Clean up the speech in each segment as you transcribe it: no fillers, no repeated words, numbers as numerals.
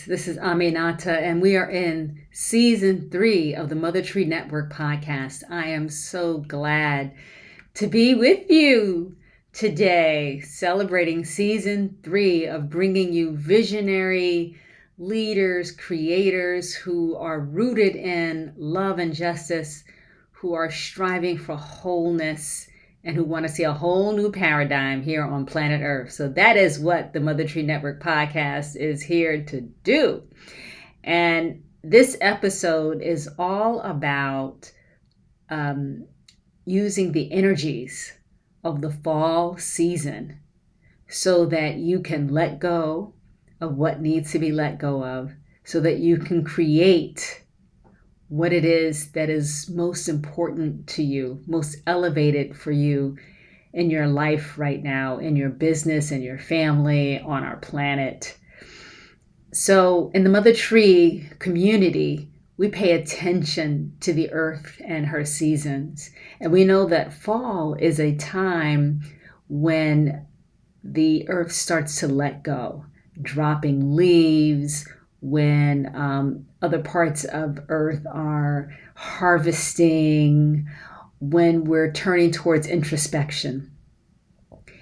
This is Aminata, and we are in season 3 of the Mother Tree Network podcast. I am so glad to be with you today, celebrating season 3 of bringing you visionary leaders, creators who are rooted in love and justice, who are striving for wholeness, and who want to see a whole new paradigm here on planet Earth. So that is what the Mother Tree Network podcast is here to do. And this episode is all about using the energies of the fall season so that you can let go of what needs to be let go of, so that you can create what it is that is most important to you, most elevated for you in your life right now, in your business, in your family, on our planet. So in the Mother Tree community, we pay attention to the earth and her seasons. And we know that fall is a time when the earth starts to let go, dropping leaves, when other parts of earth are harvesting, when we're turning towards introspection.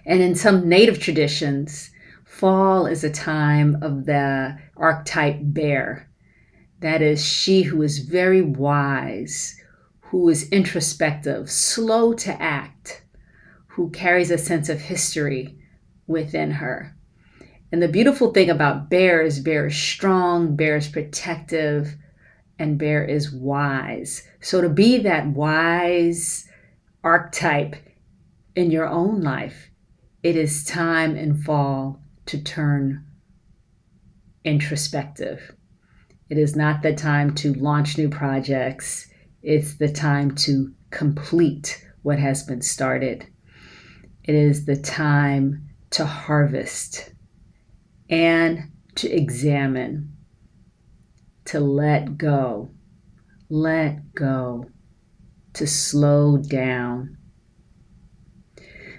And in some native traditions, fall is a time of the archetype bear. That is she who is very wise, who is introspective, slow to act, who carries a sense of history within her. And the beautiful thing about bear is strong, bear is protective, and bear is wise. So to be that wise archetype in your own life, it is time in fall to turn introspective. It is not the time to launch new projects. It's the time to complete what has been started. It is the time to harvest and to examine, to let go, to slow down.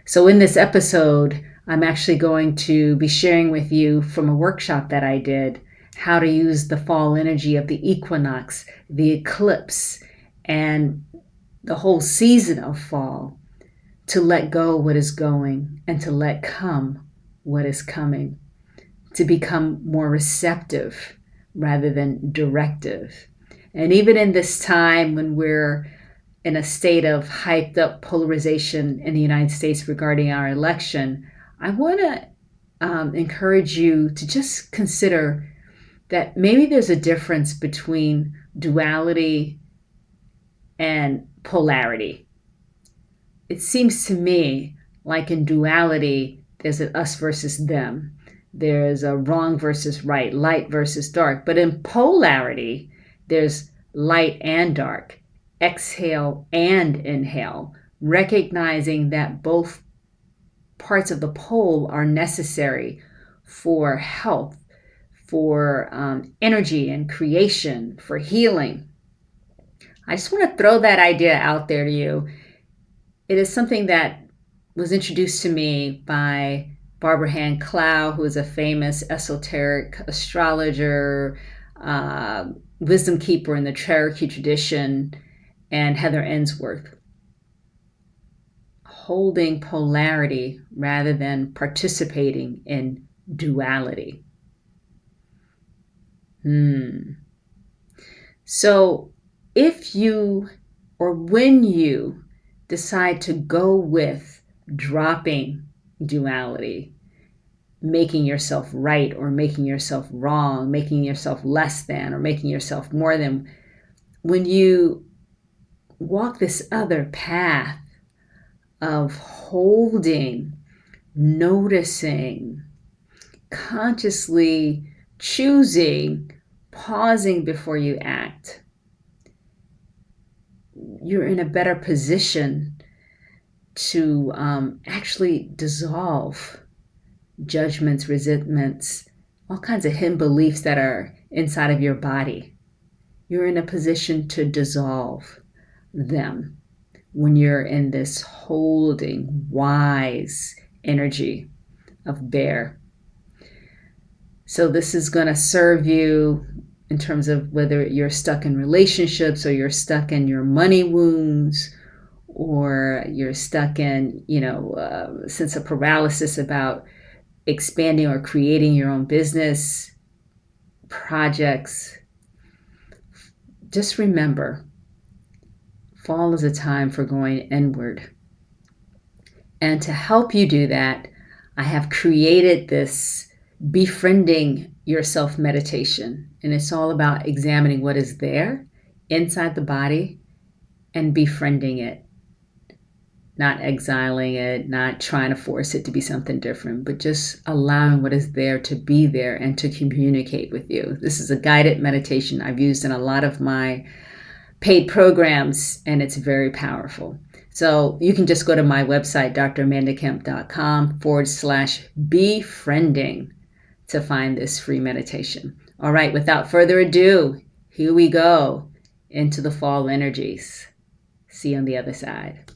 So in this episode, I'm actually going to be sharing with you from a workshop that I did how to use the fall energy of the equinox, the eclipse, and the whole season of fall to let go what is going and to let come what is coming, to become more receptive rather than directive. And even in this time when we're in a state of hyped up polarization in the United States regarding our election, I want to encourage you to just consider that maybe there's a difference between duality and polarity. It seems to me like in duality, there's an us versus them. There's a wrong versus right, light versus dark. But in polarity, there's light and dark, exhale and inhale, recognizing that both parts of the pole are necessary for health, for energy and creation, for healing. I just want to throw that idea out there to you. It is something that was introduced to me by Barbara Hand Clow, who is a famous esoteric astrologer, wisdom keeper in the Cherokee tradition, and Heather Ensworth. Holding polarity rather than participating in duality. So if you or when you decide to go with dropping duality, making yourself right or making yourself wrong, making yourself less than or making yourself more than, when you walk this other path of holding, noticing, consciously choosing, pausing before you act, you're in a better position to actually dissolve judgments, resentments, all kinds of hidden beliefs that are inside of your body. You're in a position to dissolve them when you're in this holding, wise energy of bear. So this is going to serve you in terms of whether you're stuck in relationships or you're stuck in your money wounds or you're stuck in, sense of paralysis about expanding or creating your own business, projects. Just remember, fall is a time for going inward. And to help you do that, I have created this Befriending Yourself meditation. And it's all about examining what is there inside the body and befriending it. Not exiling it, not trying to force it to be something different, but just allowing what is there to be there and to communicate with you. This is a guided meditation I've used in a lot of my paid programs, and it's very powerful. So you can just go to my website, dramandakemp.com/befriending to find this free meditation. All right, without further ado, here we go into the fall energies. See you on the other side.